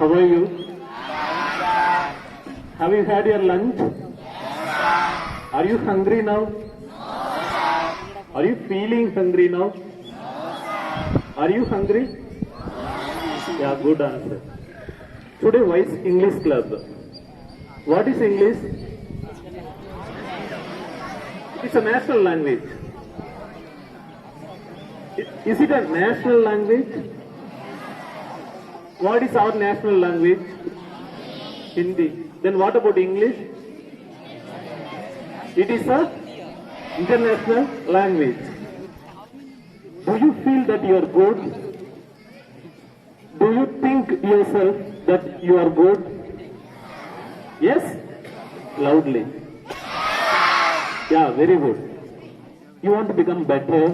How are you? Have you had your lunch? Are you hungry now? Are you feeling hungry now? Are you hungry? Yeah, good answer. Today, why is English club? What is English? It's a national language. Is it a national language? What is our national language? Hindi. Then what about English? It is a international language. Do you feel that you are good? Do you think yourself that you are good? Yes? Loudly. Yeah, very good. You want to become better,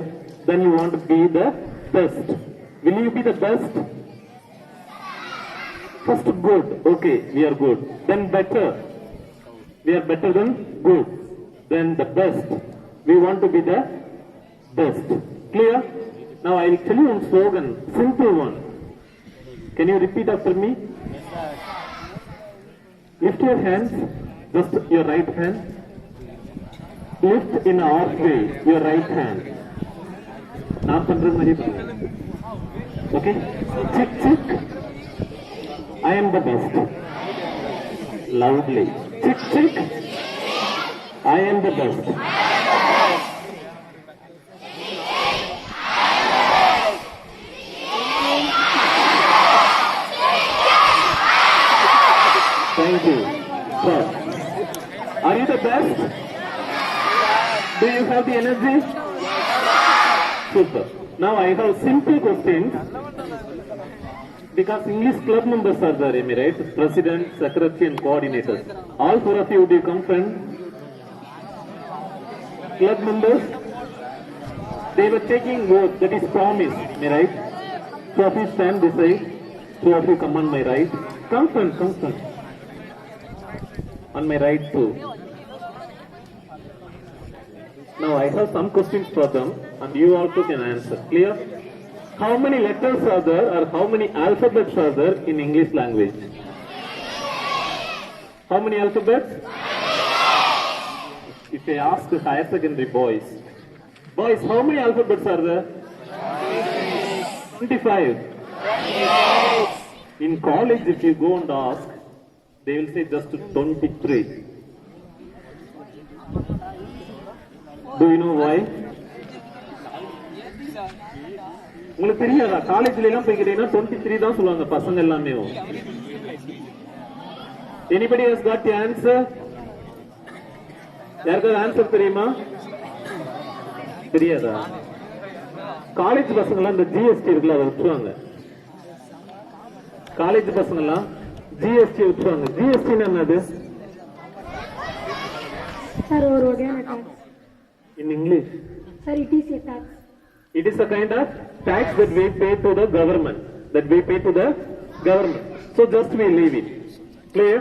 then you want to be the best. Will you be the best? First good. Okay, we are good. Then better. We are better than good. Then the best. We want to be the best. Clear? Now I will tell you one slogan, simple one. Can you repeat after me? Lift your hands, just your right hand. Lift in a halfway your right hand. Now okay? Check, check. I am the best. Loudly. Check, check. I am the best. Thank you. Sir, are you the best? Do you have the energy? Super. Now I have simple questions. Because English club members are there, am I right? President, secretary and coordinators. All four of you, would you come friend? Club members? They were taking oath, that is promise, am I right? Two of you stand this side. Two of you come on my right. Come friend, come friend. On my right too. Now I have some questions for them and you also can answer. Clear? How many letters are there or how many alphabets are there in English language? How many alphabets? If I ask the higher secondary boys, how many alphabets are there? 25. In college if you go and ask, they will say just 23. Do you know why? உங்களுக்கு தெரியாதா? காலேஜ்ல எல்லாம் போய் கேட்டீங்கன்னா 23 தான் சொல்லுவாங்க பசங்க எல்லாமே. Anybody has got the answer? யாருக்காவது ஆன்சர் தெரியுமா? தெரியாதா? காலேஜ் பசங்க எல்லாம் இந்த ஜிஎஸ்டி இருக்குல்ல அதை விட்டுருவாங்க. காலேஜ் பசங்க எல்லாம் ஜிஎஸ்டி விட்டுருவாங்க. ஜிஎஸ்டி என்னது? சார் ஒரு வகையான tax. In English? Sir, it is a tax. It is a kind of tax that we pay to the government. So just we leave it. Clear?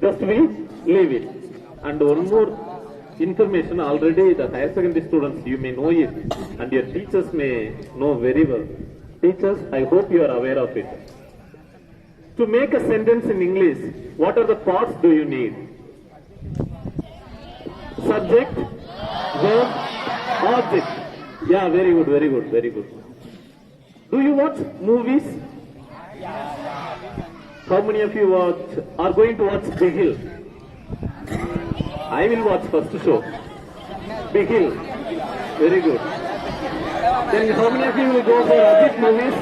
Just we leave it. And one more information, already the higher secondary students, you may know it. And your teachers may know very well. Teachers, I hope you are aware of it. To make a sentence in English, what are the parts do you need? Subject, verb, object. Yeah, very good, very good, very good. Do you watch movies? How many of you are going to watch Big Hill? I will watch first show. Big Hill. Very good. Then how many of you will go for Ajit movies?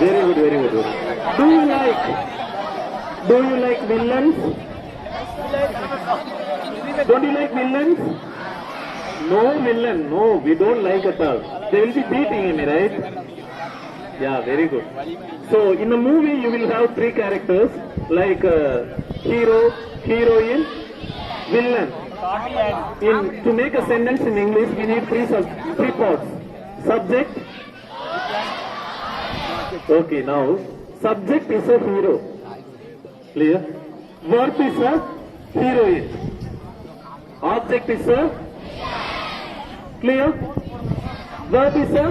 Very good, very good. Do you like villains? Don't you like villains? No villain, no, we don't like at all. They will be beating him, right? Yeah, very good. So in a movie you will have three characters like hero, heroine, villain. To make a sentence in English we need three parts. Subject. Okay, now subject is a hero. Clear? Verb is a heroine. Object is a clear? Verb is a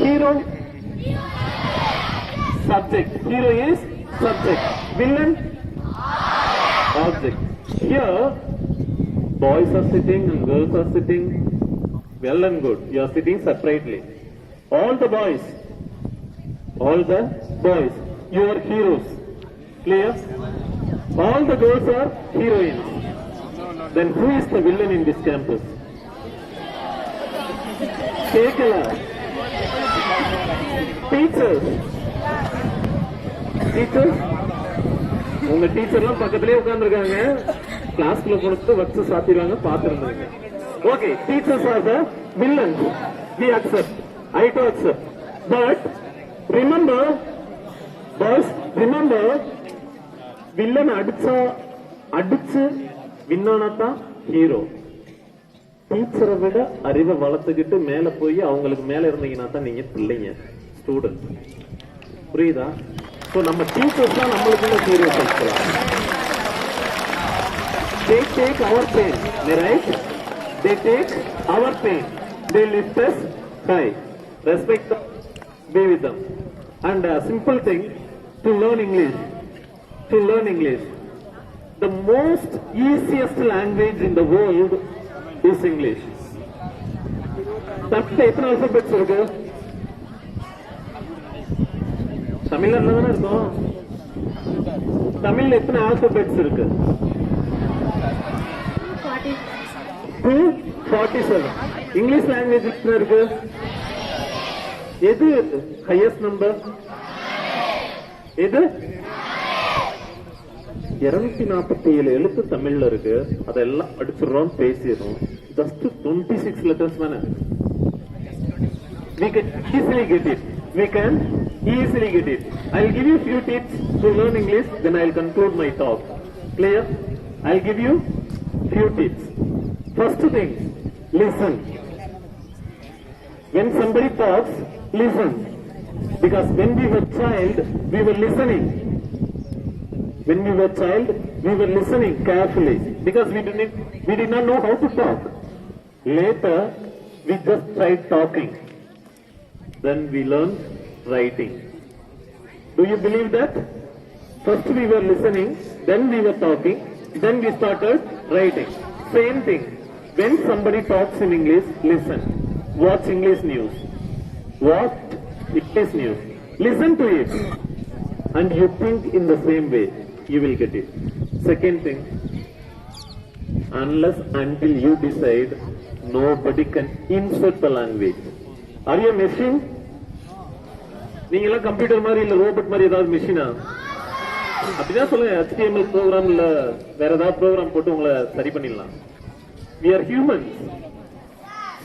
hero. subject. Hero is subject. Villain, object. Here, boys are sitting and girls are sitting. Well and good. You are sitting separately. All the boys, you are heroes. Clear? All the girls are heroines. Then who is the villain in this campus? Kekala. Teachers. உங்க டீச்சர்லாம் பக்கத்திலே உட்கார்ந்துருக்காங்க. கிளாஸ்ல கொடுத்து வச்சு சாத்திடுவாங்க, பார்த்துருந்தாங்க. Okay, teachers are the villains. We accept. I to accept. But remember, boys, villain அடிச்சு வின்னானதான் hero. டீச்சரை விட அறிவை வளர்த்துக்கிட்டு மேல போய் அவங்களுக்கு மேல இருந்தீங்கன்னா தான் நீங்க பிள்ளைங்க, ஸ்டூடெண்ட். புரியுதா? சோ நம்ம டீச்சர்ஸ் தான் நம்மளுக்குள்ள ஹீரோ சொல்றோம். They take our pain, right? They take our pain. They lift us high. Respect them, be with them. And a simple thing to learn English. The most easiest language in the world is English. தமிழ்ல எத்தனை alphabets இருக்கு? தமிழ்ல என்னதானே இருக்கும்? தமிழ்ல எத்தனை alphabets இருக்கு? 247. English language எத்தனை இருக்கு? எது ஹையஸ்ட் நம்பர்? எது? 247 எழுத்து தமிழ்ல இருக்கு. அதெல்லாம் படிச்சிடறோம், பேசிடுறோம். Just 26 letters தானே. We can easily get it. I'll give you few tips to learn English, then I'll conclude my talk. Clear? I'll give you few tips. First thing, listen. When somebody talks, listen. Because when we were child, we were listening. When we were child, we were listening carefully because we did not know how to talk. Later, we just tried talking. Then we learned writing. Do you believe that? First we were listening, then we were talking, then we started writing. Same thing. When somebody talks in English, listen. Watch English news. Watch English news. Listen to it. And you think in the same way. You will get it. Second thing, unless until you decide, nobody can insert the language. Are you a machine? நீங்க எல்லாம் computer மாதிரி இல்ல robot மாதிரி ஏதாவது மெஷினா? அப்படிதான் சொல்லுங்க. HTML program இல்ல வேற ஏதாவது ப்ரோக்ராம் போட்டு உங்களை சரி பண்ணிடலாம். We are humans.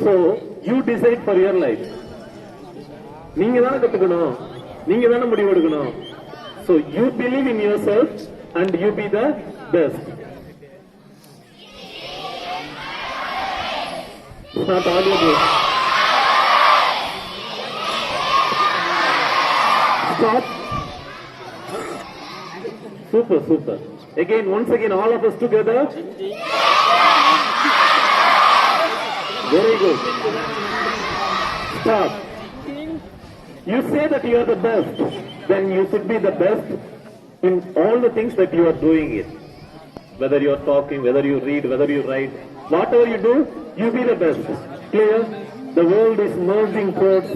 So you decide for your life. நீங்க தானே கத்துக்கணும், நீங்க தானே முடிவு எடுக்கணும். So you believe in yourself and you be the best. It's not audible. Stop. Super. Once again, all of us together. Very good. Stop. You say that you are the best. Then you should be the best in all the things that you are doing it. Whether you are talking, whether you read, whether you write, whatever you do, you be the best. Clear? The world is merging towards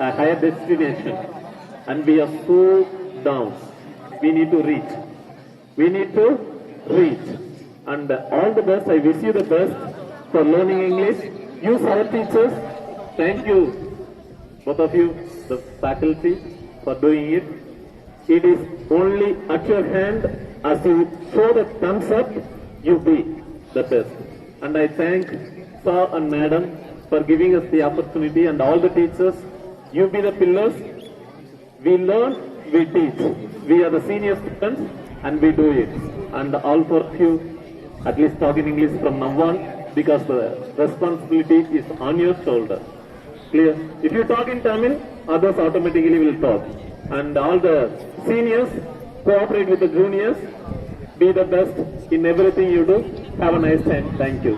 a higher destination. And we are so down. We need to reach. And all the best. I wish you the best for learning English. Use our teachers. Thank you, both of you, the faculty, for doing it. It is only at your hand. As you show the thumbs up, you be the best. And I thank sir and madam for giving us the opportunity, and all the teachers. You be the pillars. We learn, we teach. We are the senior students and we do it. And all for you, at least talk in English from now on, because the responsibility is on your shoulder. Clear? If you talk in Tamil, others automatically will talk. And all the seniors, cooperate with the juniors. Be the best in everything you do. Have a nice time. Thank you.